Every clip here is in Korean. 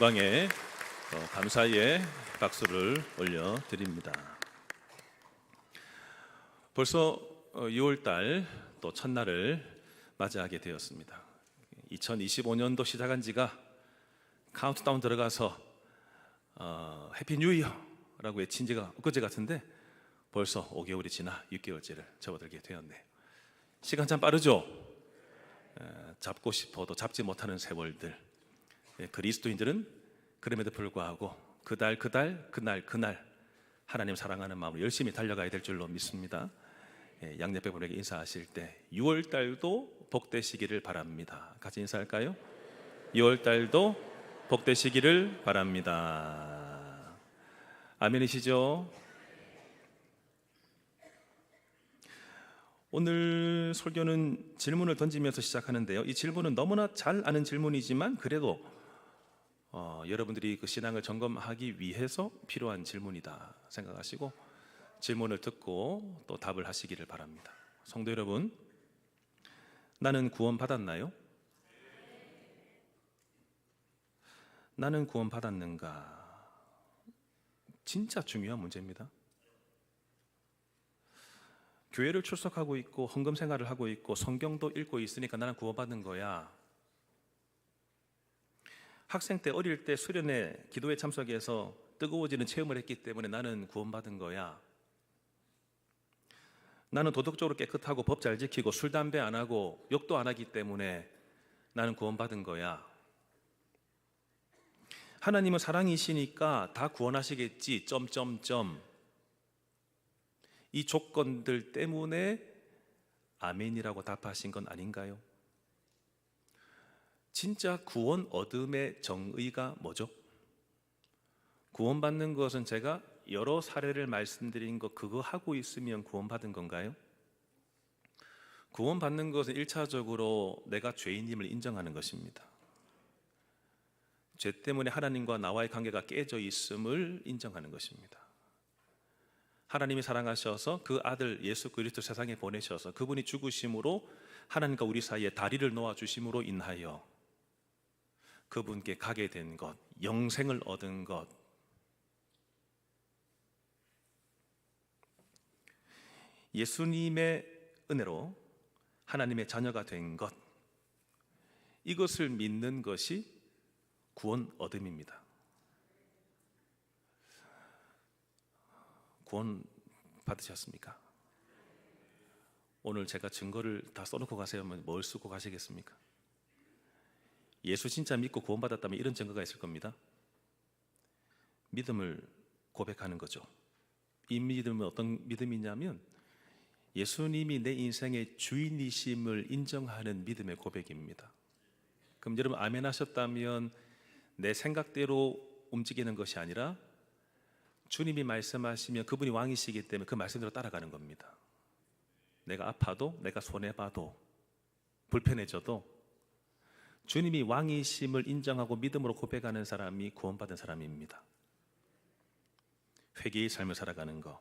영광에 감사의 박수를 올려드립니다. 벌써 6월달 또 첫날을 맞이하게 되었습니다. 2025년도 시작한 지가 카운트다운 들어가서 해피 뉴 이어라고 외친 지가 엊그제 같은데 벌써 5개월이 지나 6개월째를 접어들게 되었네요. 시간 참 빠르죠? 잡고 싶어도 잡지 못하는 세월들. 그리스도인들은 그럼에도 불구하고 그날 하나님 사랑하는 마음으로 열심히 달려가야 될 줄로 믿습니다. 양옆에 분에게 인사하실 때 6월달도 복되시기를 바랍니다. 같이 인사할까요? 6월달도 복되시기를 바랍니다. 아멘이시죠? 오늘 설교는 질문을 던지면서 시작하는데요. 이 질문은 너무나 잘 아는 질문이지만 그래도 여러분들이 그 신앙을 점검하기 위해서 필요한 질문이다 생각하시고 질문을 듣고 또 답을 하시기를 바랍니다. 성도 여러분, 나는 구원 받았나요? 나는 구원 받았는가? 진짜 중요한 문제입니다. 교회를 출석하고 있고 헌금 생활을 하고 있고 성경도 읽고 있으니까 나는 구원받는 거야. 학생 때 어릴 때 수련회 기도회 참석해서 뜨거워지는 체험을 했기 때문에 나는 구원받은 거야. 나는 도덕적으로 깨끗하고 법 잘 지키고 술 담배 안 하고 욕도 안 하기 때문에 나는 구원받은 거야. 하나님은 사랑이시니까 다 구원하시겠지. 이 조건들 때문에 아멘이라고 답하신 건 아닌가요? 진짜 구원 얻음의 정의가 뭐죠? 구원받는 것은 제가 여러 사례를 말씀드린 거 그거 하고 있으면 구원받은 건가요? 구원받는 것은 1차적으로 내가 죄인임을 인정하는 것입니다. 죄 때문에 하나님과 나와의 관계가 깨져 있음을 인정하는 것입니다. 하나님이 사랑하셔서 그 아들 예수 그리스도 세상에 보내셔서 그분이 죽으심으로 하나님과 우리 사이에 다리를 놓아주심으로 인하여 그분께 가게 된 것, 영생을 얻은 것, 예수님의 은혜로 하나님의 자녀가 된 것, 이것을 믿는 것이 구원 얻음입니다. 구원 받으셨습니까? 오늘 제가 증거를 다 써놓고 가세요 하면 뭘 쓰고 가시겠습니까? 예수 진짜 믿고 구원받았다면 이런 증거가 있을 겁니다. 믿음을 고백하는 거죠. 이 믿음은 어떤 믿음이냐면 예수님이 내 인생의 주인이심을 인정하는 믿음의 고백입니다. 그럼 여러분 아멘 하셨다면 내 생각대로 움직이는 것이 아니라 주님이 말씀하시면 그분이 왕이시기 때문에 그 말씀대로 따라가는 겁니다. 내가 아파도 내가 손해봐도 불편해져도 주님이 왕이심을 인정하고 믿음으로 고백하는 사람이 구원받은 사람입니다. 회개의 삶을 살아가는 것,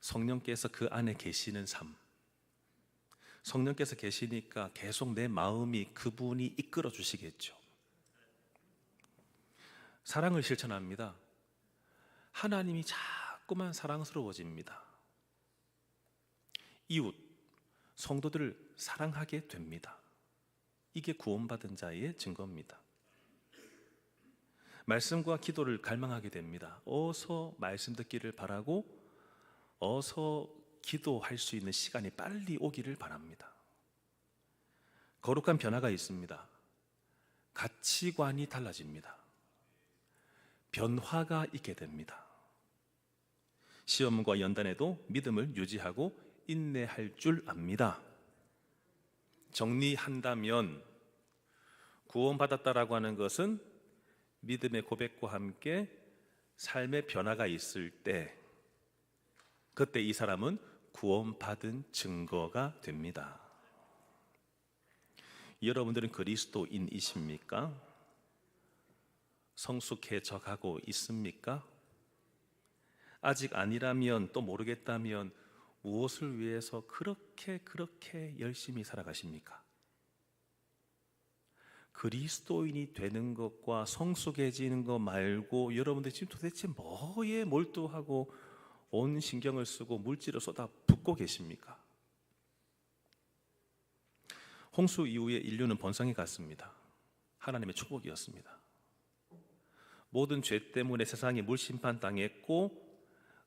성령께서 그 안에 계시는 삶, 성령께서 계시니까 계속 내 마음이 그분이 이끌어 주시겠죠. 사랑을 실천합니다. 하나님이 자꾸만 사랑스러워집니다. 이웃, 성도들을 사랑하게 됩니다. 이게 구원받은 자의 증거입니다. 말씀과 기도를 갈망하게 됩니다. 어서 말씀 듣기를 바라고 어서 기도할 수 있는 시간이 빨리 오기를 바랍니다. 거룩한 변화가 있습니다. 가치관이 달라집니다. 변화가 있게 됩니다. 시험과 연단에도 믿음을 유지하고 인내할 줄 압니다. 정리한다면 구원받았다라고 하는 것은 믿음의 고백과 함께 삶의 변화가 있을 때 그때 이 사람은 구원받은 증거가 됩니다. 여러분들은 그리스도인이십니까? 성숙해져 가고 있습니까? 아직 아니라면 또 모르겠다면 무엇을 위해서 그렇게 열심히 살아가십니까? 그리스도인이 되는 것과 성숙해지는 것 말고 여러분들 지금 도대체 뭐에 몰두하고 온 신경을 쓰고 물질을 쏟아 붓고 계십니까? 홍수 이후에 인류는 번성해 갔습니다. 하나님의 축복이었습니다. 모든 죄 때문에 세상이 물심판 당했고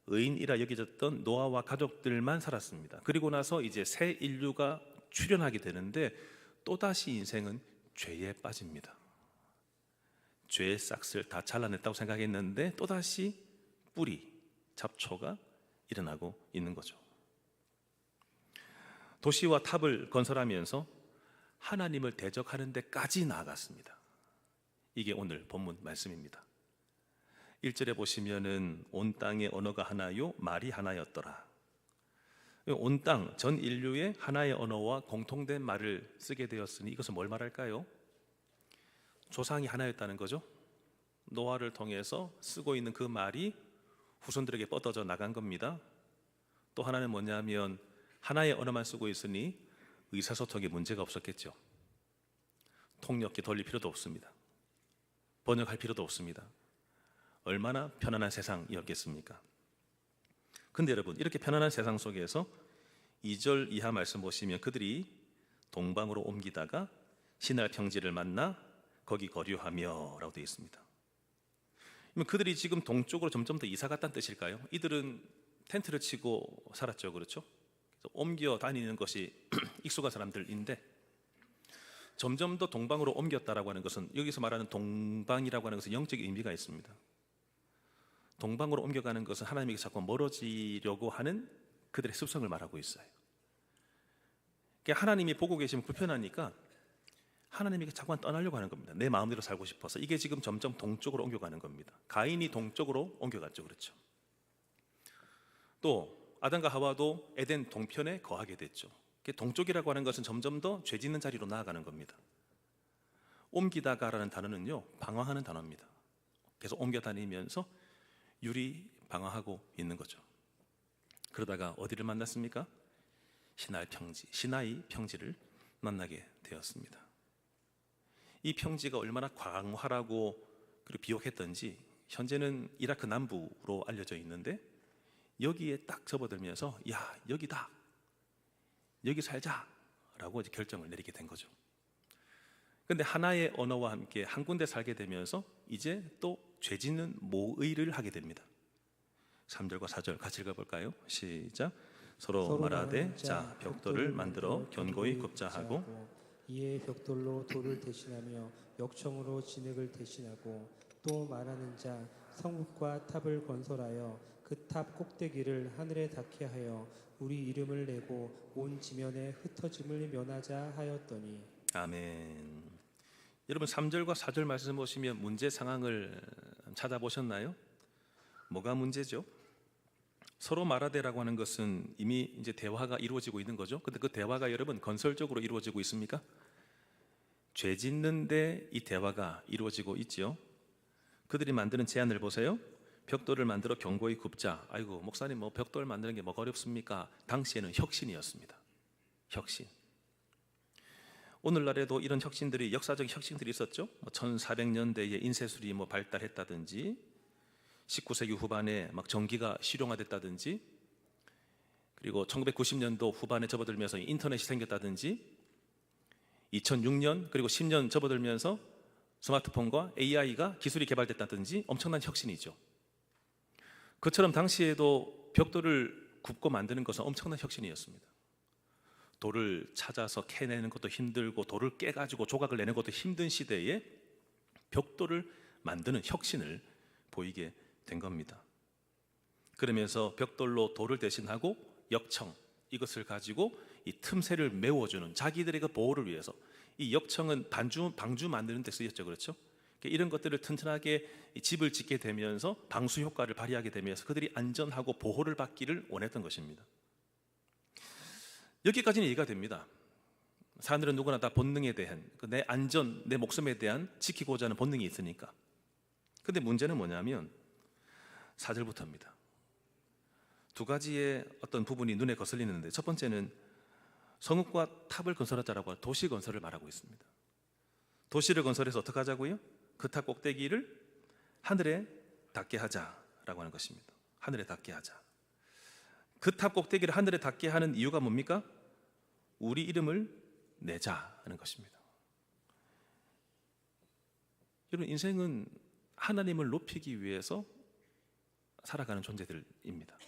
의인이라 여겨졌던 노아와 가족들만 살았습니다. 그리고 나서 이제 새 인류가 출현하게 되는데 또다시 인생은 죄에 빠집니다. 죄의 싹을 다 잘라냈다고 생각했는데 또다시 뿌리, 잡초가 일어나고 있는 거죠. 도시와 탑을 건설하면서 하나님을 대적하는 데까지 나아갔습니다. 이게 오늘 본문 말씀입니다. 1절에 보시면은 온 땅의 언어가 하나요 말이 하나였더라. 온 땅 전 인류의 하나의 언어와 공통된 말을 쓰게 되었으니 이것은 뭘 말할까요? 조상이 하나였다는 거죠. 노아를 통해서 쓰고 있는 그 말이 후손들에게 뻗어져 나간 겁니다. 또 하나는 뭐냐면 하나의 언어만 쓰고 있으니 의사소통에 문제가 없었겠죠. 통역기 돌릴 필요도 없습니다. 번역할 필요도 없습니다. 얼마나 편안한 세상이었겠습니까? 근데 여러분, 이렇게 편안한 세상 속에서 2절 이하 말씀 보시면 그들이 동방으로 옮기다가 시날 평지를 만나 거기 거류하며 라고 되어 있습니다. 그러면 그들이 지금 동쪽으로 점점 더 이사 갔다는 뜻일까요? 이들은 텐트를 치고 살았죠, 그렇죠? 그래서 옮겨 다니는 것이 익숙한 사람들인데 점점 더 동방으로 옮겼다라고 하는 것은 여기서 말하는 동방이라고 하는 것은 영적 의미가 있습니다. 동방으로 옮겨가는 것은 하나님에게 자꾸 멀어지려고 하는 그들의 습성을 말하고 있어요. 그러니까 하나님이 보고 계시면 불편하니까 하나님에게 자꾸만 떠나려고 하는 겁니다. 내 마음대로 살고 싶어서. 이게 지금 점점 동쪽으로 옮겨가는 겁니다. 가인이 동쪽으로 옮겨갔죠, 그렇죠? 또 아담과 하와도 에덴 동편에 거하게 됐죠. 동쪽이라고 하는 것은 점점 더 죄 짓는 자리로 나아가는 겁니다. 옮기다가라는 단어는요, 방황하는 단어입니다. 계속 옮겨 다니면서 유리 방황하고 있는 거죠. 그러다가 어디를 만났습니까? 시나이 평지를 만나게 되었습니다. 이 평지가 얼마나 광활하고 그리고 비옥했던지 현재는 이라크 남부로 알려져 있는데 여기에 딱 접어들면서 야, 여기다, 여기 살자라고 이제 결정을 내리게 된 거죠. 그런데 하나의 언어와 함께 한 군데 살게 되면서 이제 또 죄 짓는 모의를 하게 됩니다. 3절과 4절 같이 읽어볼까요? 시작. 서로 말하되 자 벽돌을 만들어 견고히 굽자 하고 이에 벽돌로 돌을 대신하며 역청으로 진흙을 대신하고 또 말하는 자 성읍과 탑을 건설하여 그 탑 꼭대기를 하늘에 닿게 하여 우리 이름을 내고 온 지면에 흩어짐을 면하자 하였더니. 아멘. 여러분 3절과 4절 말씀 보시면 문제 상황을 찾아보셨나요? 뭐가 문제죠? 서로 말하되라고 하는 것은 이미 이제 대화가 이루어지고 있는 거죠. 근데 그 대화가 여러분 건설적으로 이루어지고 있습니까? 죄 짓는데 이 대화가 이루어지고 있지요. 그들이 만드는 제안을 보세요. 벽돌을 만들어 견고히 굽자. 아이고 목사님 뭐 벽돌 만드는 게 뭐가 어렵습니까? 당시에는 혁신이었습니다. 혁신. 오늘날에도 이런 혁신들이 역사적 혁신들이 있었죠. 1400년대에 인쇄술이 발달했다든지 19세기 후반에 막 전기가 실용화됐다든지 그리고 1990년도 후반에 접어들면서 인터넷이 생겼다든지 2006년 그리고 10년 접어들면서 스마트폰과 AI가 기술이 개발됐다든지 엄청난 혁신이죠. 그처럼 당시에도 벽돌을 굽고 만드는 것은 엄청난 혁신이었습니다. 돌을 찾아서 캐내는 것도 힘들고 돌을 깨가지고 조각을 내는 것도 힘든 시대에 벽돌을 만드는 혁신을 보이게 된 겁니다. 그러면서 벽돌로 돌을 대신하고 역청 이것을 가지고 이 틈새를 메워주는 자기들의 그 보호를 위해서 이 역청은 방주 만드는 데 쓰였죠, 그렇죠? 이런 것들을 튼튼하게 집을 짓게 되면서 방수 효과를 발휘하게 되면서 그들이 안전하고 보호를 받기를 원했던 것입니다. 여기까지는 이해가 됩니다. 사람들은 누구나 다 본능에 대한 내 안전, 내 목숨에 대한 지키고자 하는 본능이 있으니까. 근데 문제는 뭐냐면 4절부터입니다. 두 가지의 어떤 부분이 눈에 거슬리는데 첫 번째는 성읍과 탑을 건설하자라고 도시 건설을 말하고 있습니다. 도시를 건설해서 어떻게 하자고요? 그 탑 꼭대기를 하늘에 닿게 하자라고 하는 것입니다. 하늘에 닿게 하자. 그 탑 꼭대기를 하늘에 닿게 하는 이유가 뭡니까? 우리 이름을 내자 하는 것입니다. 여러분, 인생은 하나님을 높이기 위해서 살아가는 존재들입니다.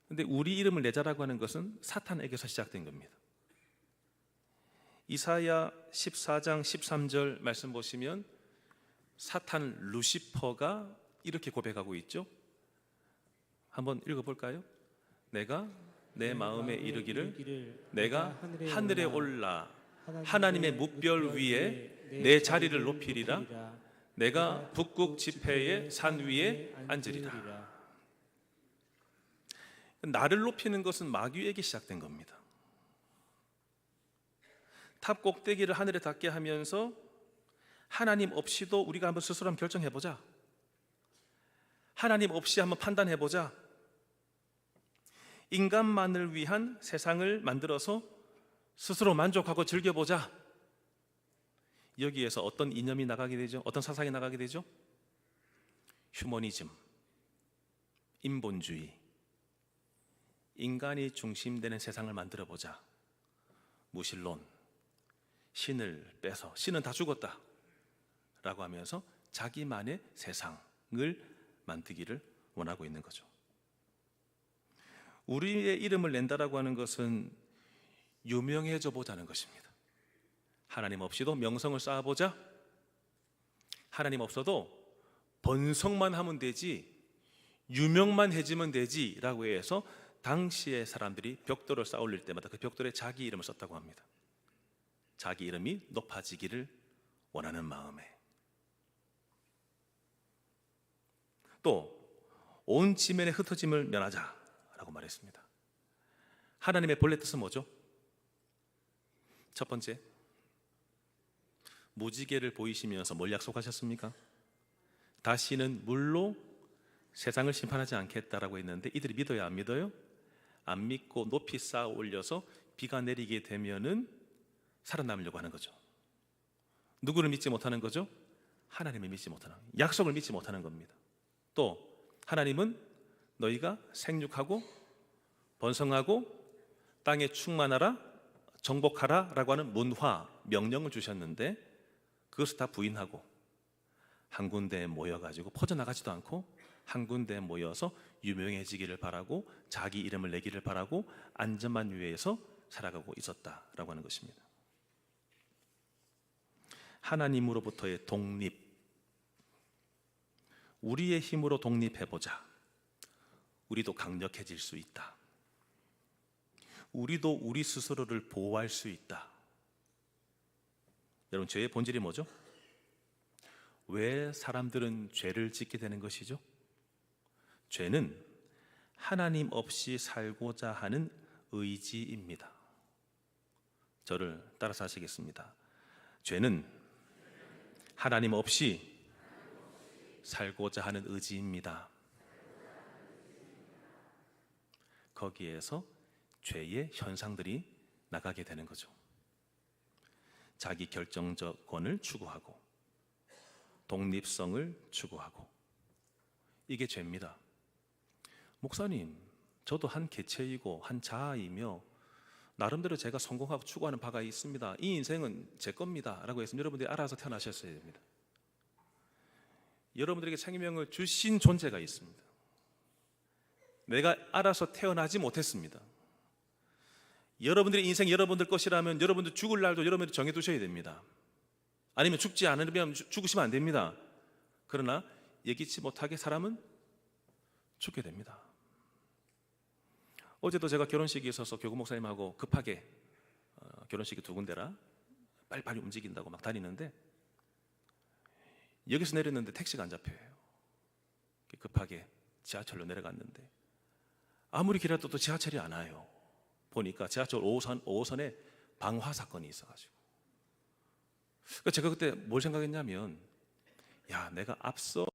그런데 우리 이름을 내자라고 하는 것은 사탄에게서 시작된 겁니다. 이사야 14장 13절 말씀 보시면 사탄 루시퍼가 이렇게 고백하고 있죠. 한번 읽어볼까요? 내가 내 마음에 이르기를 내가 하늘에 올라 하나님의 뭇별 위에 내 자리를 높이리라. 내가 북극 지폐의 산 위에 앉으리라. 나를 높이는 것은 마귀에게 시작된 겁니다. 탑 꼭대기를 하늘에 닿게 하면서 하나님 없이도 우리가 한번 스스로 한번 결정해보자. 하나님 없이 한번 판단해보자. 인간만을 위한 세상을 만들어서 스스로 만족하고 즐겨보자. 여기에서 어떤 이념이 나가게 되죠? 어떤 사상이 나가게 되죠? 휴머니즘, 인본주의, 인간이 중심되는 세상을 만들어보자. 무신론, 신을 빼서 신은 다 죽었다 라고 하면서 자기만의 세상을 만들기를 원하고 있는 거죠. 우리의 이름을 낸다라고 하는 것은 유명해져 보자는 것입니다. 하나님 없이도 명성을 쌓아보자. 하나님 없어도 번성만 하면 되지, 유명만 해지면 되지 라고 해서 당시의 사람들이 벽돌을 쌓아 올릴 때마다 그 벽돌에 자기 이름을 썼다고 합니다. 자기 이름이 높아지기를 원하는 마음에. 또 온 지면의 흩어짐을 면하자라고 말했습니다. 하나님의 본래 뜻은 뭐죠? 첫 번째, 무지개를 보이시면서 뭘 약속하셨습니까? 다시는 물로 세상을 심판하지 않겠다라고 했는데 이들이 믿어야 안 믿어요? 안 믿고 높이 쌓아 올려서 비가 내리게 되면은 살아남으려고 하는 거죠. 누구를 믿지 못하는 거죠? 하나님을 믿지 못하는, 약속을 믿지 못하는 겁니다. 또 하나님은 너희가 생육하고 번성하고 땅에 충만하라, 정복하라 라고 하는 문화, 명령을 주셨는데 그것을 다 부인하고 한 군데에 모여가지고 퍼져나가지도 않고 한 군데에 모여서 유명해지기를 바라고 자기 이름을 내기를 바라고 안전만 위해서 살아가고 있었다라고 하는 것입니다. 하나님으로부터의 독립, 우리의 힘으로 독립해보자. 우리도 강력해질 수 있다. 우리도 우리 스스로를 보호할 수 있다. 여러분, 죄의 본질이 뭐죠? 왜 사람들은 죄를 짓게 되는 것이죠? 죄는 하나님 없이 살고자 하는 의지입니다. 저를 따라서 하시겠습니다. 죄는 하나님 없이 살고자 하는 의지입니다. 거기에서 죄의 현상들이 나가게 되는 거죠. 자기 결정권을 추구하고 독립성을 추구하고, 이게 죄입니다. 목사님, 저도 한 개체이고 한 자아이며 나름대로 제가 성공하고 추구하는 바가 있습니다. 이 인생은 제 겁니다 라고 해서 여러분들이 알아서 태어나셨어야 됩니다. 여러분들에게 생명을 주신 존재가 있습니다. 내가 알아서 태어나지 못했습니다. 여러분들의 인생 여러분들 것이라면 여러분들 죽을 날도 여러분들이 정해두셔야 됩니다. 아니면 죽지 않으면 죽으시면 안 됩니다. 그러나 예기치 못하게 사람은 죽게 됩니다. 어제도 제가 결혼식에 있어서 교구 목사님하고 급하게 결혼식이 두 군데라 빨리빨리 움직인다고 막 다니는데 여기서 내렸는데 택시가 안 잡혀요. 급하게 지하철로 내려갔는데 아무리 기다려도 또 지하철이 안 와요. 보니까 지하철 5호선에 방화 사건이 있어가지고, 그러니까 제가 그때 뭘 생각했냐면, 야, 내가 앞서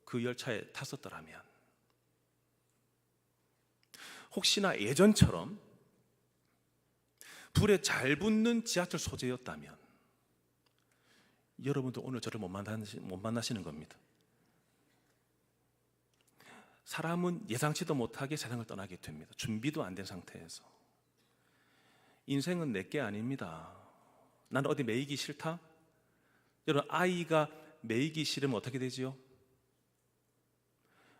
그 열차에 탔었더라면, 혹시나 예전처럼 불에 잘 붙는 지하철 소재였다면 여러분도 오늘 저를 못 만나시는 겁니다. 사람은 예상치도 못하게 세상을 떠나게 됩니다. 준비도 안 된 상태에서. 인생은 내게 아닙니다. 나는 어디 매이기 싫다? 여러분, 아이가 매이기 싫으면 어떻게 되지요?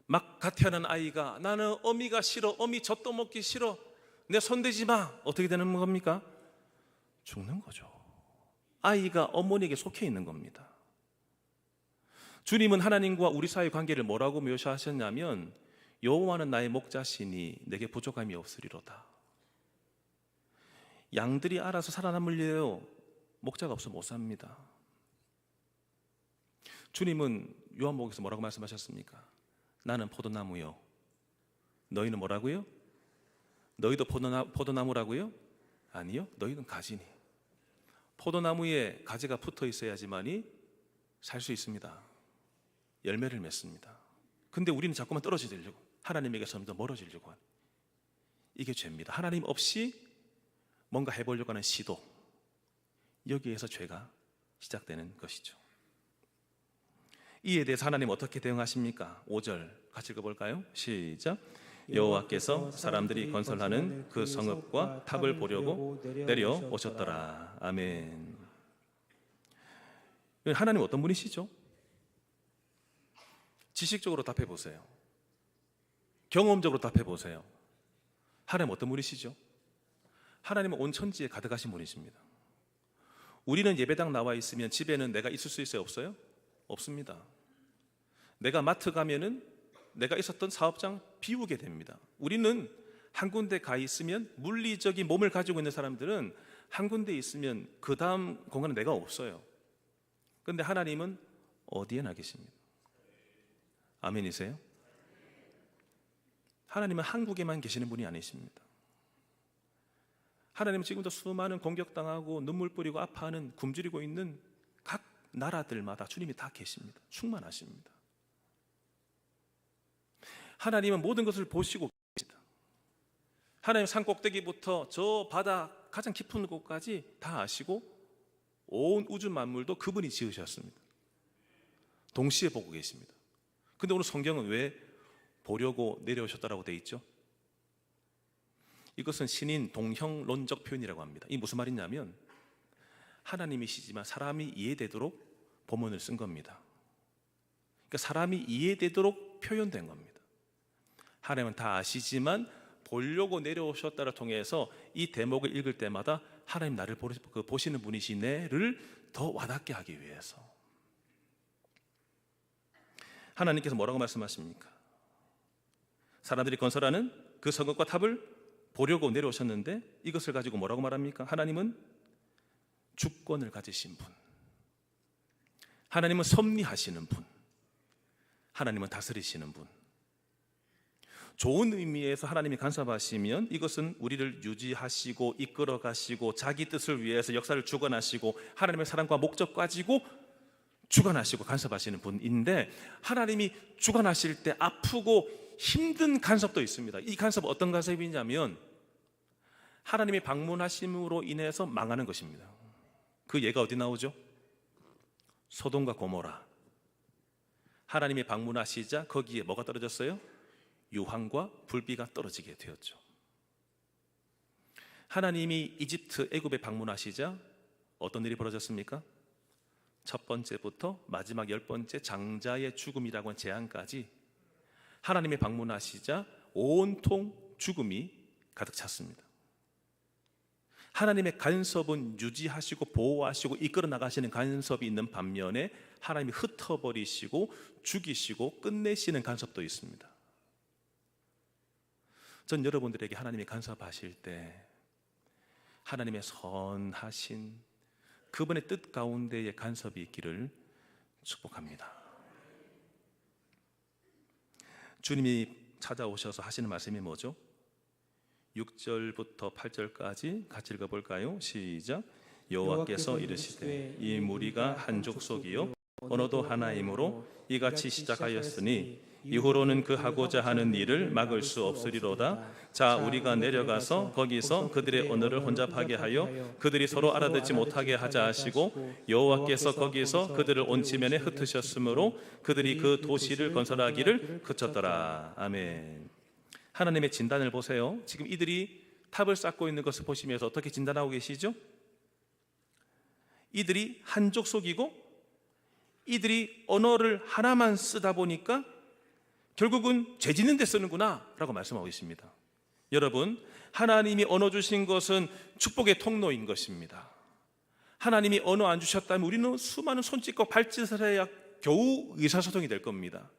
막 갓 태어난 아이가 나는 어미가 싫어, 어미 젖도 먹기 싫어, 내 손대지 마, 어떻게 되는 겁니까? 죽는 거죠. 아이가 어머니에게 속해 있는 겁니다. 주님은 하나님과 우리 사이의 관계를 뭐라고 묘사하셨냐면 여호와는 나의 목자시니 내게 부족함이 없으리로다. 양들이 알아서 살아남으려요. 목자가 없으면 못 삽니다. 주님은 요한복음에서 뭐라고 말씀하셨습니까? 나는 포도나무요, 너희는 뭐라고요? 너희도 포도나무라고요? 아니요, 너희는 가지니. 포도나무에 가지가 붙어 있어야지만이 살 수 있습니다. 열매를 맺습니다. 근데 우리는 자꾸만 떨어지려고, 하나님에게서 점점 멀어지려고 하는, 이게 죄입니다. 하나님 없이 뭔가 해보려고 하는 시도, 여기에서 죄가 시작되는 것이죠. 이에 대해서 하나님 어떻게 대응하십니까? 5절 같이 읽어볼까요? 시작. 여호와께서 사람들이 건설하는 그 성읍과 탑을 보려고 내려오셨더라. 아멘. 하나님 어떤 분이시죠? 지식적으로 답해 보세요. 경험적으로 답해 보세요. 하나님 어떤 분이시죠? 하나님은 온 천지에 가득하신 분이십니다. 우리는 예배당 나와 있으면 집에는 내가 있을 수 있어요? 없어요? 없습니다. 내가 마트 가면은 내가 있었던 사업장 비우게 됩니다. 우리는 한 군데 가 있으면, 물리적인 몸을 가지고 있는 사람들은 한 군데 있으면 그 다음 공간은 내가 없어요. 그런데 하나님은 어디에나 계십니다. 아멘이세요? 하나님은 한국에만 계시는 분이 아니십니다. 하나님은 지금도 수많은 공격당하고 눈물 뿌리고 아파하는, 굶주리고 있는 각 나라들마다 주님이 다 계십니다. 충만하십니다. 하나님은 모든 것을 보시고 계십니다. 하나님 산 꼭대기부터 저 바다 가장 깊은 곳까지 다 아시고 온 우주 만물도 그분이 지으셨습니다. 동시에 보고 계십니다. 근데 오늘 성경은 왜 보려고 내려오셨다라고 되어 있죠? 이것은 신인 동형론적 표현이라고 합니다. 이 무슨 말이냐면 하나님이시지만 사람이 이해되도록 본문을 쓴 겁니다. 그러니까 사람이 이해되도록 표현된 겁니다. 하나님은 다 아시지만 보려고 내려오셨다를 통해서 이 대목을 읽을 때마다 하나님 나를 보시는 분이시네를 더 와닿게 하기 위해서. 하나님께서 뭐라고 말씀하십니까? 사람들이 건설하는 그 성읍과 탑을 보려고 내려오셨는데 이것을 가지고 뭐라고 말합니까? 하나님은 주권을 가지신 분, 하나님은 섭리하시는 분, 하나님은 다스리시는 분. 좋은 의미에서 하나님이 간섭하시면 이것은 우리를 유지하시고 이끌어 가시고 자기 뜻을 위해서 역사를 주관하시고 하나님의 사랑과 목적 가지고 주관하시고 간섭하시는 분인데, 하나님이 주관하실 때 아프고 힘든 간섭도 있습니다. 이 간섭 어떤 간섭이냐면 하나님이 방문하심으로 인해서 망하는 것입니다. 그 예가 어디 나오죠? 소돔과 고모라. 하나님이 방문하시자 거기에 뭐가 떨어졌어요? 유황과 불비가 떨어지게 되었죠. 하나님이 이집트, 애굽에 방문하시자 어떤 일이 벌어졌습니까? 첫 번째부터 마지막 10번째 장자의 죽음이라고 하는 재앙까지 하나님이 방문하시자 온통 죽음이 가득 찼습니다. 하나님의 간섭은 유지하시고 보호하시고 이끌어 나가시는 간섭이 있는 반면에 하나님이 흩어버리시고 죽이시고 끝내시는 간섭도 있습니다. 전 여러분들에게 하나님이 간섭하실 때 하나님의 선하신 그분의 뜻 가운데에 간섭이 있기를 축복합니다. 주님이 찾아오셔서 하시는 말씀이 뭐죠? 6절부터 8절까지 같이 읽어볼까요? 시작. 여호와께서 이르시되 이 무리가 한 족속이요 언어도 하나이므로 이같이 시작하였으니 이후로는 그 하고자 하는 일을 막을 수 없으리로다. 자, 우리가 내려가서 거기서 그들의 언어를 혼잡하게 하여 그들이 서로 알아듣지 못하게 하자 하시고 여호와께서 거기서 그들을 온 지면에 흩으셨으므로 그들이 그 도시를 건설하기를 그쳤더라. 아멘. 하나님의 진단을 보세요. 지금 이들이 탑을 쌓고 있는 것을 보시면서 어떻게 진단하고 계시죠? 이들이 한족 속이고 이들이 언어를 하나만 쓰다 보니까 결국은 죄 짓는 데 쓰는구나 라고 말씀하고 있습니다. 여러분, 하나님이 언어 주신 것은 축복의 통로인 것입니다. 하나님이 언어 안 주셨다면 우리는 수많은 손짓과 발짓을 해야 겨우 의사소통이 될 겁니다.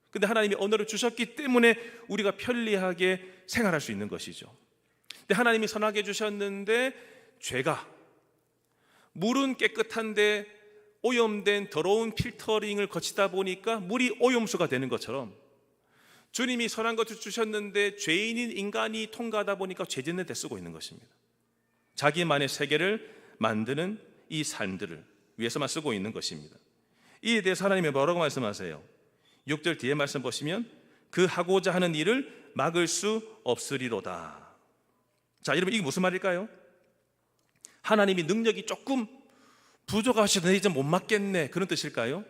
근데 하나님이 언어를 주셨기 때문에 우리가 편리하게 생활할 수 있는 것이죠. 근데 하나님이 선하게 주셨는데 죄가, 물은 깨끗한데 오염된 더러운 필터링을 거치다 보니까 물이 오염수가 되는 것처럼 주님이 선한 것을 주셨는데 죄인인 인간이 통과하다 보니까 죄 짓는 데 쓰고 있는 것입니다. 자기만의 세계를 만드는 이 삶들을 위해서만 쓰고 있는 것입니다. 이에 대해서 하나님이 뭐라고 말씀하세요? 6절 뒤에 말씀 보시면 그 하고자 하는 일을 막을 수 없으리로다. 자, 여러분, 이게 무슨 말일까요? 하나님이 능력이 조금 부족하시더 이제 못 막겠네, 그런 뜻일까요?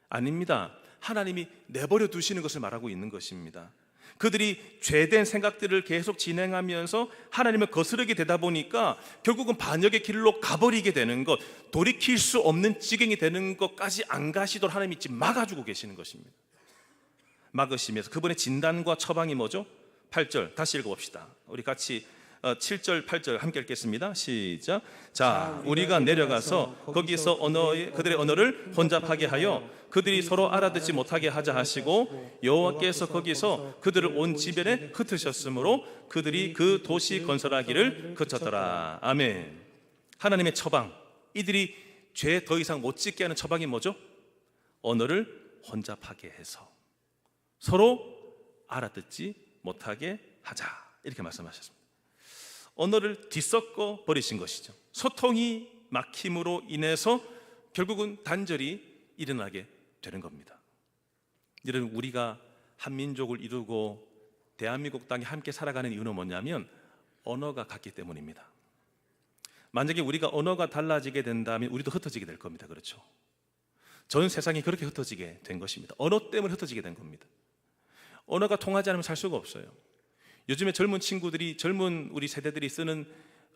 아닙니다. 하나님이 내버려 두시는 것을 말하고 있는 것입니다. 그들이 죄된 생각들을 계속 진행하면서 하나님을 거스르게 되다 보니까 결국은 반역의 길로 가버리게 되는 것, 돌이킬 수 없는 지경이 되는 것까지 안 가시도록 하나님이 지금 막아주고 계시는 것입니다. 막으시면서 그분의 진단과 처방이 뭐죠? 8절 다시 읽어봅시다. 우리 같이 7절, 8절 함께 읽겠습니다. 시작. 자, 우리가 내려가서 거기서 그들의 언어를 혼잡하게 하여 그들이 서로 알아듣지 못하게 하자 하시고 여호와께서 거기서 그들을 온 지면에 흩으셨으므로 그들이 그 도시 건설하기를 그쳤더라. 아멘. 하나님의 처방, 이들이 죄 더 이상 못 짓게 하는 처방이 뭐죠? 언어를 혼잡하게 해서 서로 알아듣지 못하게 하자, 이렇게 말씀하셨습니다. 언어를 뒤섞어 버리신 것이죠. 소통이 막힘으로 인해서 결국은 단절이 일어나게 되는 겁니다. 여러분, 우리가 한민족을 이루고 대한민국 땅에 함께 살아가는 이유는 뭐냐면 언어가 같기 때문입니다. 만약에 우리가 언어가 달라지게 된다면 우리도 흩어지게 될 겁니다. 그렇죠? 전 세상이 그렇게 흩어지게 된 것입니다. 언어 때문에 흩어지게 된 겁니다. 언어가 통하지 않으면 살 수가 없어요. 요즘에 젊은 친구들이, 젊은 우리 세대들이 쓰는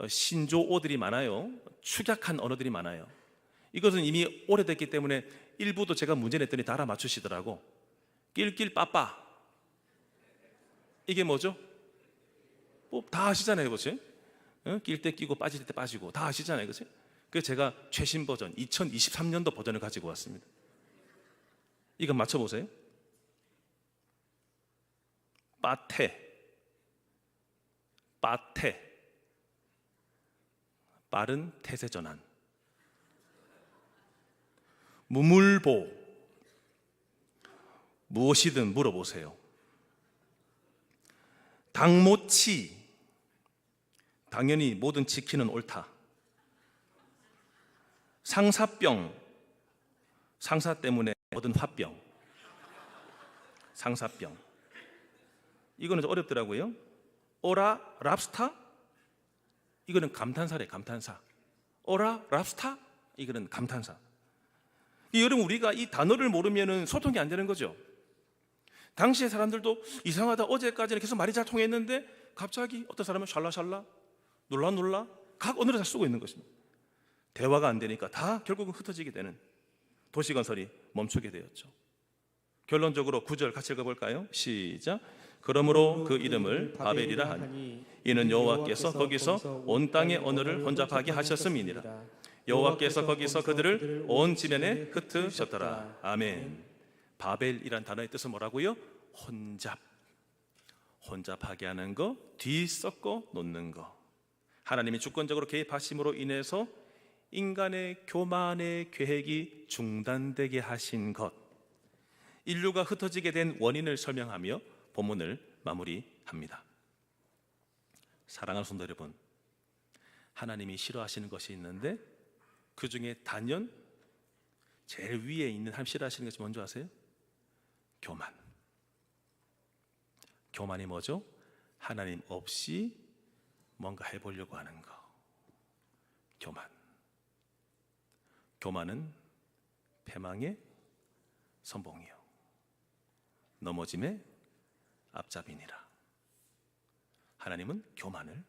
신조어들이 많아요. 축약한 언어들이 많아요. 이것은 이미 오래됐기 때문에 일부도 제가 문제 냈더니 다 알아맞추시더라고. 낄낄 빠빠, 이게 뭐죠? 뭐 다 아시잖아요, 그렇지? 낄 때 끼고 빠질 때 빠지고 다 아시잖아요, 그렇지? 그래서 제가 최신 버전 2023년도 버전을 가지고 왔습니다. 이거 맞춰보세요. 빠태, 빠태, 빠른 태세 전환. 무물보, 무엇이든 물어보세요. 당모치, 당연히 모든 지키는 옳다. 상사병, 상사 때문에 얻은 화병. 상사병, 이거는 좀 어렵더라고요. 오라 랍스타, 이거는 감탄사래, 감탄사. 오라 랍스타, 이거는 감탄사. 여러분, 우리가 이 단어를 모르면 소통이 안 되는 거죠. 당시의 사람들도 이상하다, 어제까지는 계속 말이 잘 통했는데 갑자기 어떤 사람은 샬라샬라, 놀라 각 언어를 다 쓰고 있는 것입니다. 대화가 안 되니까 다 결국은 흩어지게 되는 도시건설이 멈추게 되었죠. 결론적으로 9절 같이 읽어볼까요? 시작. 그러므로 그 이름을 바벨이라 하니 이는 여호와께서 거기서 온 땅의 언어를 혼잡하게 하셨음이니라. 여호와께서 거기서 그들을 온 지면에 흩으셨더라. 아멘. 바벨이란 단어의 뜻은 뭐라고요? 혼잡하게 하는 거, 뒤섞어 놓는 거. 하나님이 주권적으로 개입하심으로 인해서 인간의 교만의 계획이 중단되게 하신 것, 인류가 흩어지게 된 원인을 설명하며 본문을 마무리합니다. 사랑하는 성도 여러분, 하나님이 싫어하시는 것이 있는데 그 중에 단연 제일 위에 있는 하나님 싫어하시는 것이 뭔지 아세요? 교만. 교만이 뭐죠? 하나님 없이 뭔가 해보려고 하는 거. 교만. 교만은 패망의 선봉이요 넘어짐의 앞잡이니라. 하나님은 교만을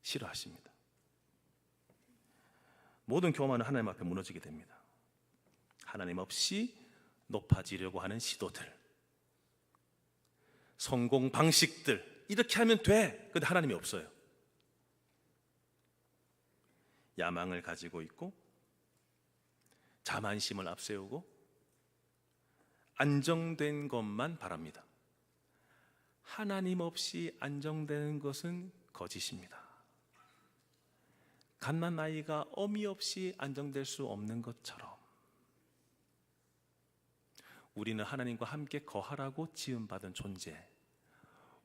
싫어하십니다. 모든 교만은 하나님 앞에 무너지게 됩니다. 하나님 없이 높아지려고 하는 시도들, 성공 방식들, 이렇게 하면 돼. 근데 하나님이 없어요. 야망을 가지고 있고 자만심을 앞세우고 안정된 것만 바랍니다. 하나님 없이 안정되는 것은 거짓입니다. 갓난아이가 어미 없이 안정될 수 없는 것처럼 우리는 하나님과 함께 거하라고 지음받은 존재,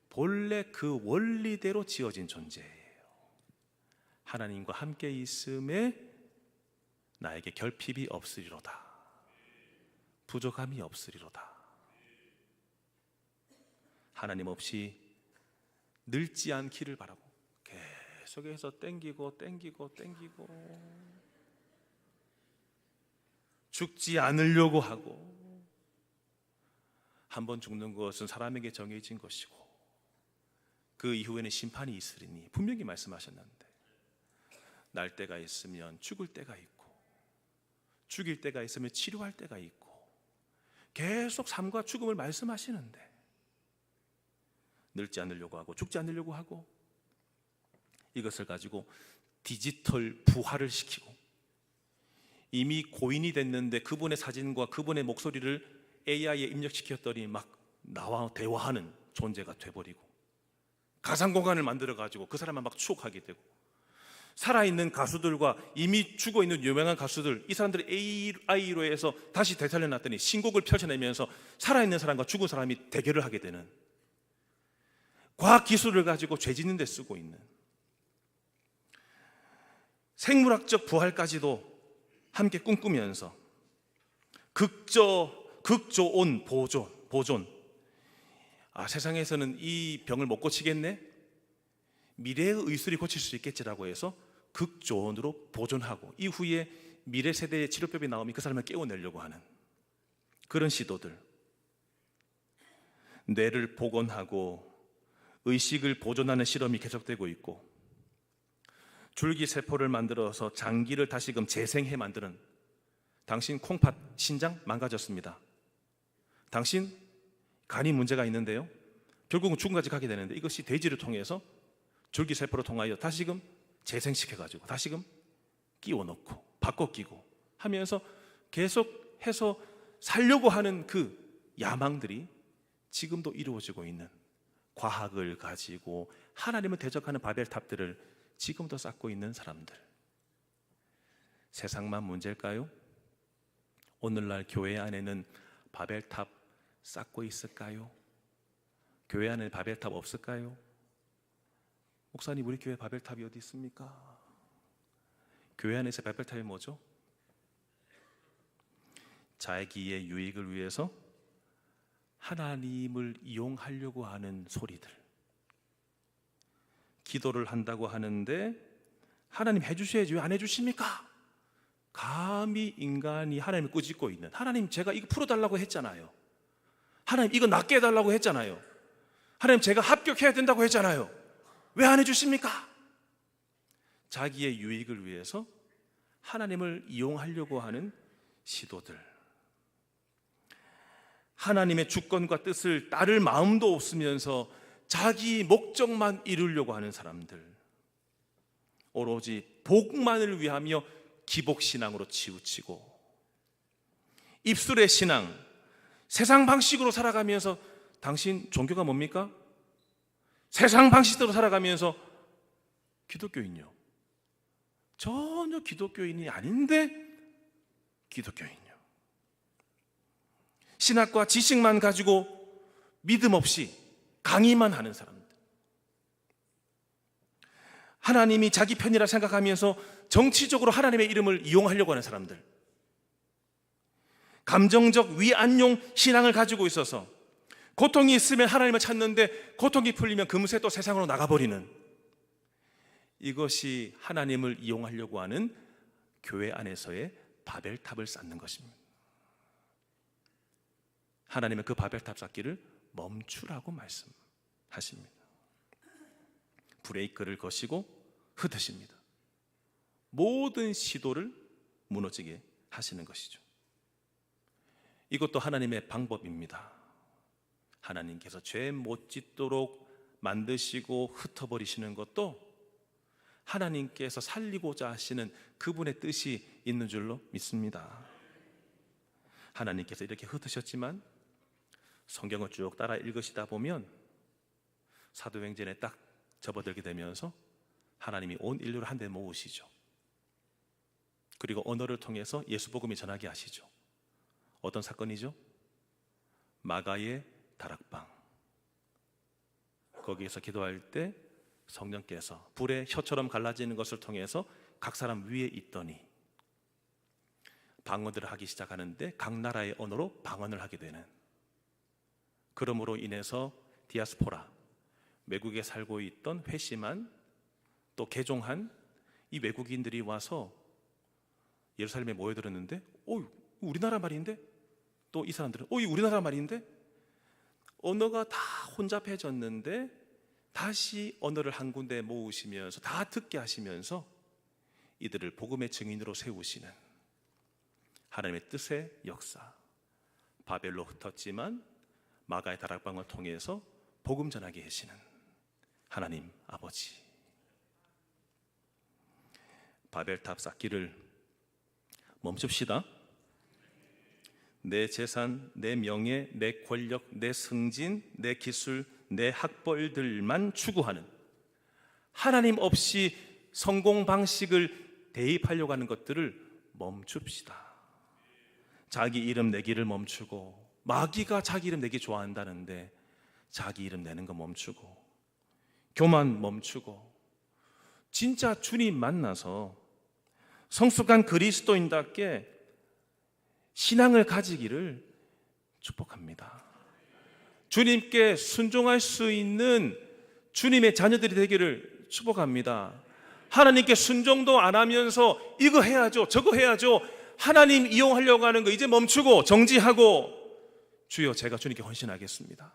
본래 그 원리대로 지어진 존재예요. 하나님과 함께 있음에 나에게 결핍이 없으리로다, 부족함이 없으리로다. 하나님 없이 늙지 않기를 바라고 계속해서 땡기고 죽지 않으려고 하고, 한번 죽는 것은 사람에게 정해진 것이고 그 이후에는 심판이 있으리니 분명히 말씀하셨는데, 날 때가 있으면 죽을 때가 있고 죽일 때가 있으면 치료할 때가 있고 계속 삶과 죽음을 말씀하시는데 늙지 않으려고 하고 죽지 않으려고 하고 이것을 가지고 디지털 부활을 시키고 이미 고인이 됐는데 그분의 사진과 그분의 목소리를 AI에 입력시켰더니 막 나와 대화하는 존재가 돼버리고 가상공간을 만들어가지고 그 사람만 막 추억하게 되고, 살아있는 가수들과 이미 죽어있는 유명한 가수들, 이 사람들을 AI로 해서 다시 되살려놨더니 신곡을 펼쳐내면서 살아있는 사람과 죽은 사람이 대결을 하게 되는, 과학기술을 가지고 죄 짓는 데 쓰고 있는, 생물학적 부활까지도 함께 꿈꾸면서 극조온 보존. 세상에서는 이 병을 못 고치겠네? 미래의 의술이 고칠 수 있겠지라고 해서 극조온으로 보존하고 이후에 미래 세대의 치료법이 나오면 그 사람을 깨워내려고 하는 그런 시도들. 뇌를 복원하고 의식을 보존하는 실험이 계속되고 있고, 줄기세포를 만들어서 장기를 다시금 재생해 만드는, 당신 콩팥 신장 망가졌습니다. 당신 간이 문제가 있는데요, 결국은 죽음까지 가게 되는데 이것이 대지를 통해서 줄기세포를 통하여 다시금 재생시켜가지고 다시금 끼워 넣고 바꿔 끼고 하면서 계속해서 살려고 하는 그 야망들이 지금도 이루어지고 있는, 과학을 가지고 하나님을 대적하는 바벨탑들을 지금도 쌓고 있는 사람들. 세상만 문제일까요? 오늘날 교회 안에는 바벨탑 쌓고 있을까요? 교회 안에 바벨탑 없을까요? 목사님, 우리 교회 바벨탑이 어디 있습니까? 교회 안에서 바벨탑이 뭐죠? 자기의 유익을 위해서 하나님을 이용하려고 하는 소리들. 기도를 한다고 하는데 하나님 해주셔야지 왜 안 해주십니까? 감히 인간이 하나님을 꾸짖고 있는, 하나님 제가 이거 풀어달라고 했잖아요, 하나님 이거 낫게 해달라고 했잖아요, 하나님 제가 합격해야 된다고 했잖아요, 왜 안 해주십니까? 자기의 유익을 위해서 하나님을 이용하려고 하는 시도들. 하나님의 주권과 뜻을 따를 마음도 없으면서 자기 목적만 이루려고 하는 사람들. 오로지 복만을 위하며 기복신앙으로 치우치고, 입술의 신앙, 세상 방식으로 살아가면서, 당신 종교가 뭡니까? 세상 방식대로 살아가면서 기독교인요, 전혀 기독교인이 아닌데 기독교인요. 신학과 지식만 가지고 믿음 없이 강의만 하는 사람들. 하나님이 자기 편이라 생각하면서 정치적으로 하나님의 이름을 이용하려고 하는 사람들. 감정적 위안용 신앙을 가지고 있어서 고통이 있으면 하나님을 찾는데 고통이 풀리면 금세 또 세상으로 나가버리는, 이것이 하나님을 이용하려고 하는 교회 안에서의 바벨탑을 쌓는 것입니다. 하나님은 그 바벨탑 쌓기를 멈추라고 말씀하십니다. 브레이크를 거시고 흩으십니다. 모든 시도를 무너지게 하시는 것이죠. 이것도 하나님의 방법입니다. 하나님께서 죄 못 짓도록 만드시고 흩어버리시는 것도 하나님께서 살리고자 하시는 그분의 뜻이 있는 줄로 믿습니다. 하나님께서 이렇게 흩으셨지만 성경을 쭉 따라 읽으시다 보면 사도행전에 딱 접어들게 되면서 하나님이 온 인류를 한데 모으시죠. 그리고 언어를 통해서 예수 복음이 전하게 하시죠. 어떤 사건이죠? 마가의 다락방, 거기에서 기도할 때 성령께서 불에 혀처럼 갈라지는 것을 통해서 각 사람 위에 있더니 방언들을 하기 시작하는데 각 나라의 언어로 방언을 하게 되는, 그러므로 인해서 디아스포라, 외국에 살고 있던 회심한 또 개종한 이 외국인들이 와서 예루살렘에 모여들었는데 우리나라 말인데, 또 이 사람들은 이 우리나라 말인데, 언어가 다 혼잡해졌는데 다시 언어를 한 군데 모으시면서 다 듣게 하시면서 이들을 복음의 증인으로 세우시는 하나님의 뜻의 역사. 바벨로 흩었지만 마가의 다락방을 통해서 복음 전하게 하시는 하나님 아버지. 바벨탑 쌓기를 멈춥시다. 내 재산, 내 명예, 내 권력, 내 승진, 내 기술, 내 학벌들만 추구하는, 하나님 없이 성공 방식을 대입하려고 하는 것들을 멈춥시다. 자기 이름 내기를 멈추고, 마귀가 자기 이름 내기 좋아한다는데 자기 이름 내는 거 멈추고, 교만 멈추고, 진짜 주님 만나서 성숙한 그리스도인답게 신앙을 가지기를 축복합니다. 주님께 순종할 수 있는 주님의 자녀들이 되기를 축복합니다. 하나님께 순종도 안 하면서 이거 해야죠, 저거 해야죠, 하나님 이용하려고 하는 거 이제 멈추고 정지하고, 주여 제가 주님께 헌신하겠습니다,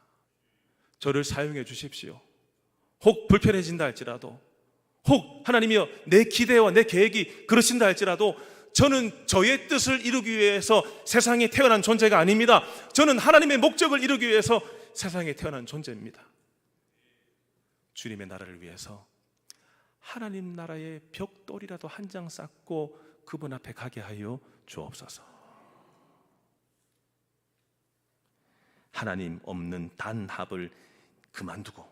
저를 사용해 주십시오. 혹 불편해진다 할지라도, 혹 하나님이여 내 기대와 내 계획이 그러신다 할지라도 저는 저의 뜻을 이루기 위해서 세상에 태어난 존재가 아닙니다. 저는 하나님의 목적을 이루기 위해서 세상에 태어난 존재입니다. 주님의 나라를 위해서 하나님 나라의 벽돌이라도 한 장 쌓고 그분 앞에 가게 하여 주옵소서. 하나님 없는 단합을 그만두고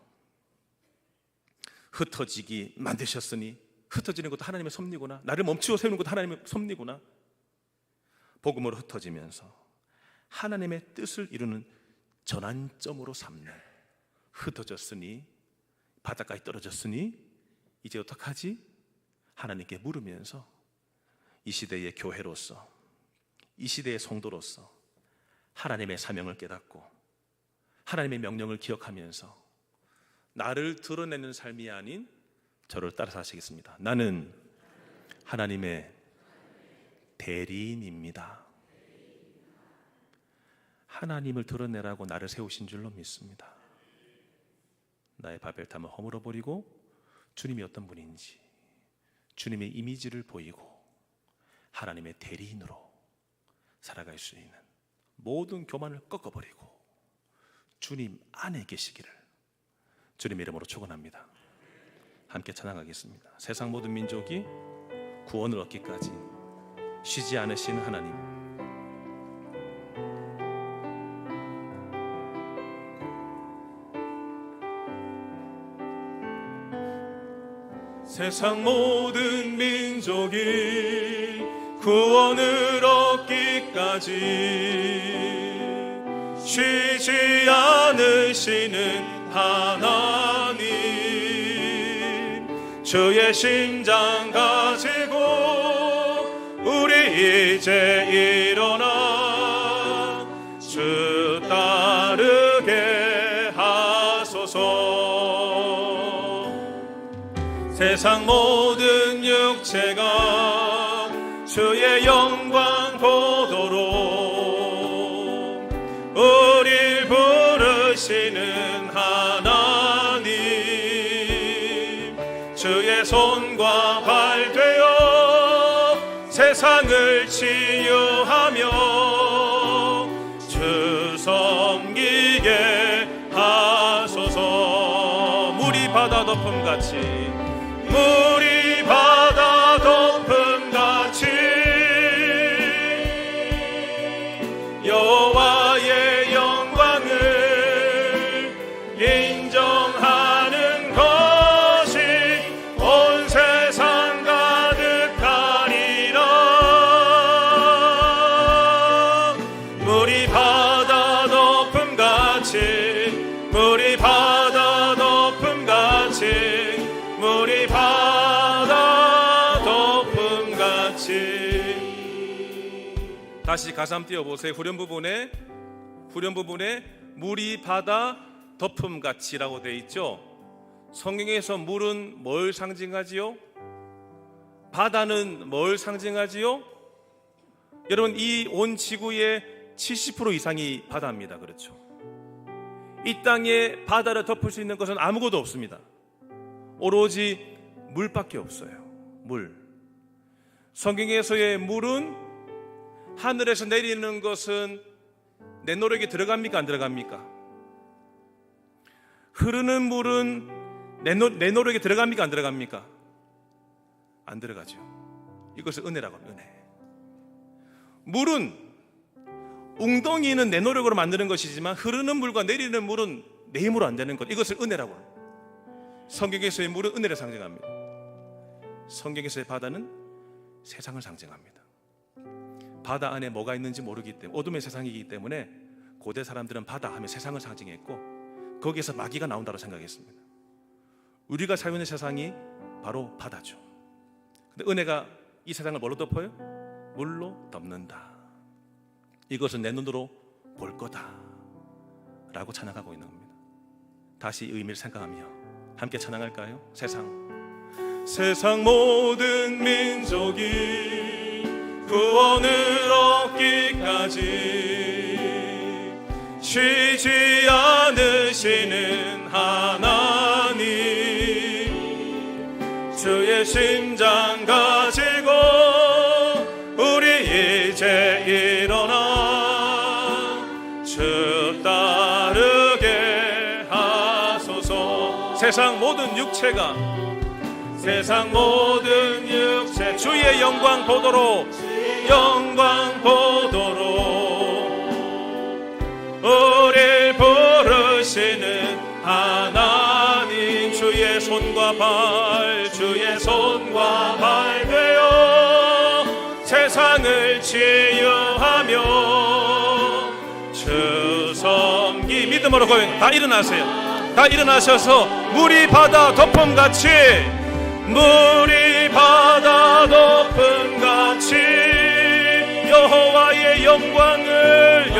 흩어지기 만드셨으니 흩어지는 것도 하나님의 섭리구나, 나를 멈추어 세우는 것도 하나님의 섭리구나. 복음으로 흩어지면서 하나님의 뜻을 이루는 전환점으로 삼는, 흩어졌으니 바닷가에 떨어졌으니 이제 어떡하지? 하나님께 물으면서 이 시대의 교회로서, 이 시대의 성도로서 하나님의 사명을 깨닫고 하나님의 명령을 기억하면서 나를 드러내는 삶이 아닌 저를 따라서 하시겠습니다. 나는 하나님의 대리인입니다. 하나님을 드러내라고 나를 세우신 줄로 믿습니다. 나의 바벨탑을 허물어버리고 주님이 어떤 분인지, 주님의 이미지를 보이고 하나님의 대리인으로 살아갈 수 있는 모든 교만을 꺾어버리고 주님 안에 계시기를 주님의 이름으로 축원합니다. 함께 찬양하겠습니다. 세상 모든 민족이 구원을 얻기까지 쉬지 않으시는 하나님, 세상 모든 민족이 구원을 얻기까지 쉬지 않으시는 하나님, 주의 심장 가지고 우리 이제 일어나 주 따르게 하소서. 세상 모든 육체가 주의 영광 보도록 우릴 부르시는 하나님, 주의 손과 발 되어 세상을 치유하며 주 섬기게 하소서. 물이 바다 덮음같이, 물이 바다 덮음같이 여호와의 영광을 인정하는 것이 온 세상 가득하리라. 물이 바다 덮음같이, 물이 바다 덮음같이, 물이 바다 덮음같이. 다시 가사 한번 띄워보세요. 후렴 부분에 물이 바다 덮음같이라고 되어 있죠. 성경에서 물은 뭘 상징하지요? 바다는 뭘 상징하지요? 여러분, 이 온 지구의 70% 이상이 바다입니다. 그렇죠? 이 땅에 바다를 덮을 수 있는 것은 아무것도 없습니다. 오로지 물밖에 없어요. 물. 성경에서의 물은 하늘에서 내리는 것은 내 노력이 들어갑니까? 안 들어갑니까? 흐르는 물은 내 노력이 들어갑니까? 안 들어갑니까? 안 들어가죠. 이것을 은혜라고 합니다. 은혜. 물은, 웅덩이는 내 노력으로 만드는 것이지만 흐르는 물과 내리는 물은 내 힘으로 안 되는 것, 이것을 은혜라고 합니다. 성경에서의 물은 은혜를 상징합니다. 성경에서의 바다는 세상을 상징합니다. 바다 안에 뭐가 있는지 모르기 때문에, 어둠의 세상이기 때문에 고대 사람들은 바다 하면 세상을 상징했고 거기에서 마귀가 나온다고 생각했습니다. 우리가 살고 있는 세상이 바로 바다죠. 근데 은혜가 이 세상을 뭘로 덮어요? 물로 덮는다. 이것은 내 눈으로 볼 거다 라고 찬양하고 있는 겁니다. 다시 의미를 생각하며 함께 찬양할까요? 세상 모든 민족이 구원을 얻기까지 쉬지 않으시는 하나님, 주의 심장 가지고 우리 이제 일어나 주 따르게 하소서. 세상 모든 육체 주의 영광 보도록 우릴 부르시는 하나님, 주의 손과 발 되어 세상을 치유하며 주 섬기. 믿음으로 고백. 다 일어나세요. 다 일어나셔서 물이 바다 덮음같이, 물이 바다 덮음같이 여호와의 영광을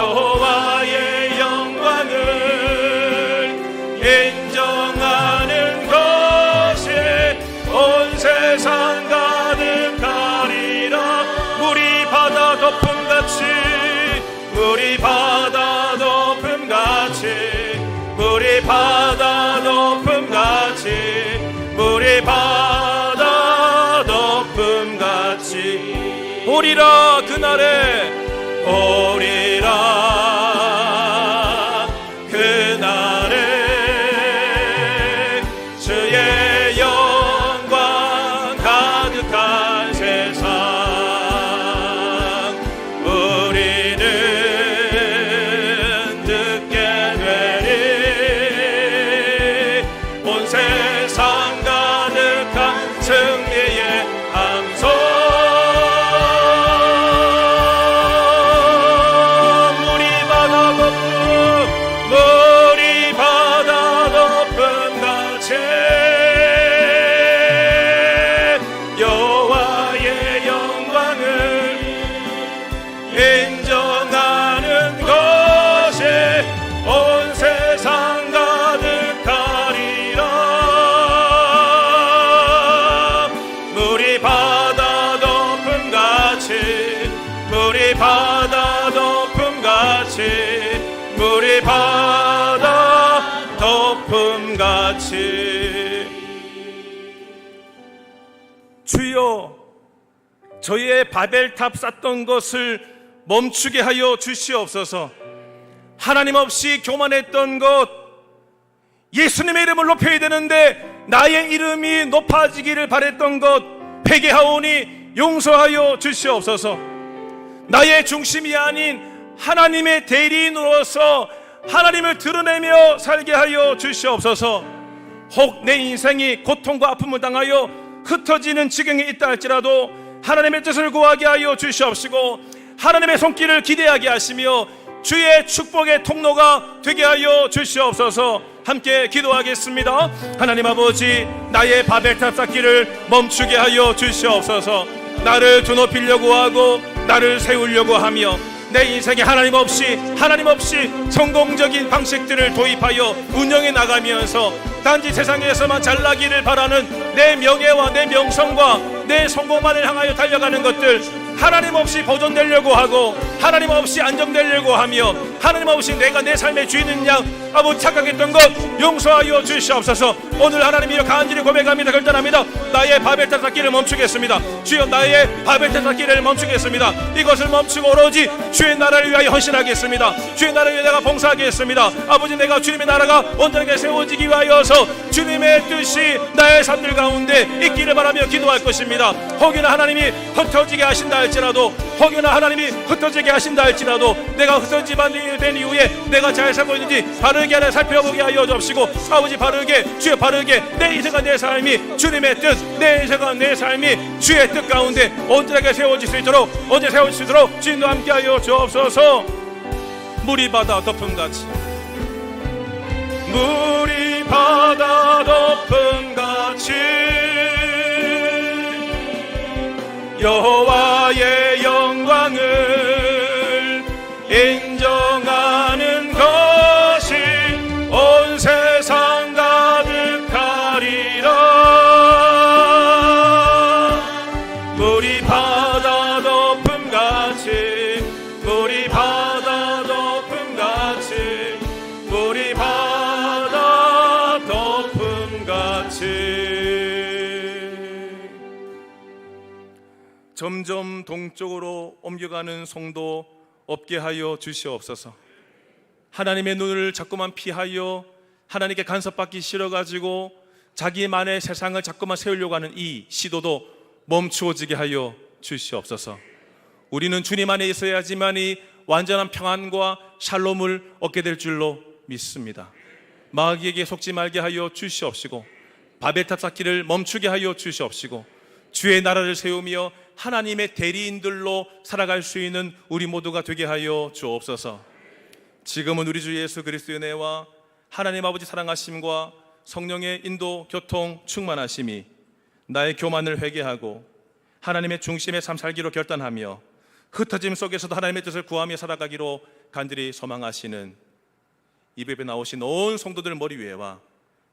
인정하는 것이 온 세상 가득하리라. 물이 바다 덮음같이, 물이 바다 덮음같이, 물이 바다 덮음같이, 물이 바다 덮음같이 오리라. 그날에 주의 영광 가득한 세상 우리는 듣게 되리. 온 세상 가득한 승리의 함성. 물이 바다 덮음같이. 주여, 저희의 바벨탑 쌓던 것을 멈추게 하여 주시옵소서. 하나님 없이 교만했던 것, 예수님의 이름을 높여야 되는데 나의 이름이 높아지기를 바랬던 것 회개하오니 용서하여 주시옵소서. 나의 중심이 아닌 하나님의 대리인으로서 하나님을 드러내며 살게 하여 주시옵소서. 혹 내 인생이 고통과 아픔을 당하여 흩어지는 지경에 있다 할지라도 하나님의 뜻을 구하게 하여 주시옵시고 하나님의 손길을 기대하게 하시며 주의 축복의 통로가 되게 하여 주시옵소서. 함께 기도하겠습니다. 하나님 아버지, 나의 바벨탑 쌓기를 멈추게 하여 주시옵소서. 나를 드높이려고 하고 나를 세우려고 하며 내 인생에 하나님 없이 성공적인 방식들을 도입하여 운영해 나가면서 단지 세상에서만 잘나기를 바라는 내 명예와 내 명성과 내 성공만을 향하여 달려가는 것들, 하나님 없이 보존되려고 하고 하나님 없이 안정되려고 하며 하나님 없이 내가 내 삶의 주인인 양 아버지 착각했던 것 용서하여 주시옵소서. 오늘 하나님이여 간절히 고백합니다. 결단합니다. 나의 바벨탑 쌓기를 멈추겠습니다. 주여, 나의 바벨탑 쌓기를 멈추겠습니다. 이것을 멈추고 오로지 주의 나라를 위하여 헌신하겠습니다. 주의 나라를 위해 내가 봉사하겠습니다. 아버지, 내가 주님의 나라가 온전하게 세워지기 위하여서 주님의 뜻이 나의 삶들 가운데 있기를 바라며 기도할 것입니다. 혹여나 하나님이 흩어지게 하신다 할지라도, 혹여나 하나님이 흩어지게 하신다 할지라도 내가 흩어지게 된 이후에 내가 잘 살고 있는지 바르게 하나 살펴보게 하여 주옵시고 아버지, 바르게, 주여 바르게 내 인생과 내 삶이 주님의 뜻, 내 인생과 내 삶이 주의 뜻 가운데 온전하게 세워질 수 있도록, 언제 세워질 수 있도록 주님과 함께 하여 주옵소서. 물이 바다 덮음같이, 물이 바다 덮음같이 여호와의 영광을 인정하는 것이 온 세상 가득하리라. 물이 바다 덮음같이, 물이 바다 덮음같이, 물이 바다 덮음같이. 점점 동쪽으로 옮겨가는 송도 없게 하여 주시옵소서. 하나님의 눈을 자꾸만 피하여 하나님께 간섭받기 싫어가지고 자기만의 세상을 자꾸만 세우려고 하는 이 시도도 멈추어지게 하여 주시옵소서. 우리는 주님 안에 있어야지만이 완전한 평안과 샬롬을 얻게 될 줄로 믿습니다. 마귀에게 속지 말게 하여 주시옵시고 바벨탑 쌓기를 멈추게 하여 주시옵시고 주의 나라를 세우며 하나님의 대리인들로 살아갈 수 있는 우리 모두가 되게 하여 주옵소서. 지금은 우리 주 예수 그리스도의 은혜와 하나님 아버지 사랑하심과 성령의 인도, 교통, 충만하심이 나의 교만을 회개하고 하나님의 중심의 삶 살기로 결단하며 흩어짐 속에서도 하나님의 뜻을 구하며 살아가기로 간절히 소망하시는 이 예배에 나오신 온 성도들 머리 위에와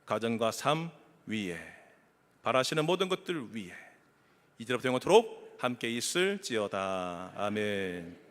가정과 삶 위에 바라시는 모든 것들 위에 이제부터 영원토록 함께 있을지어다. 아멘.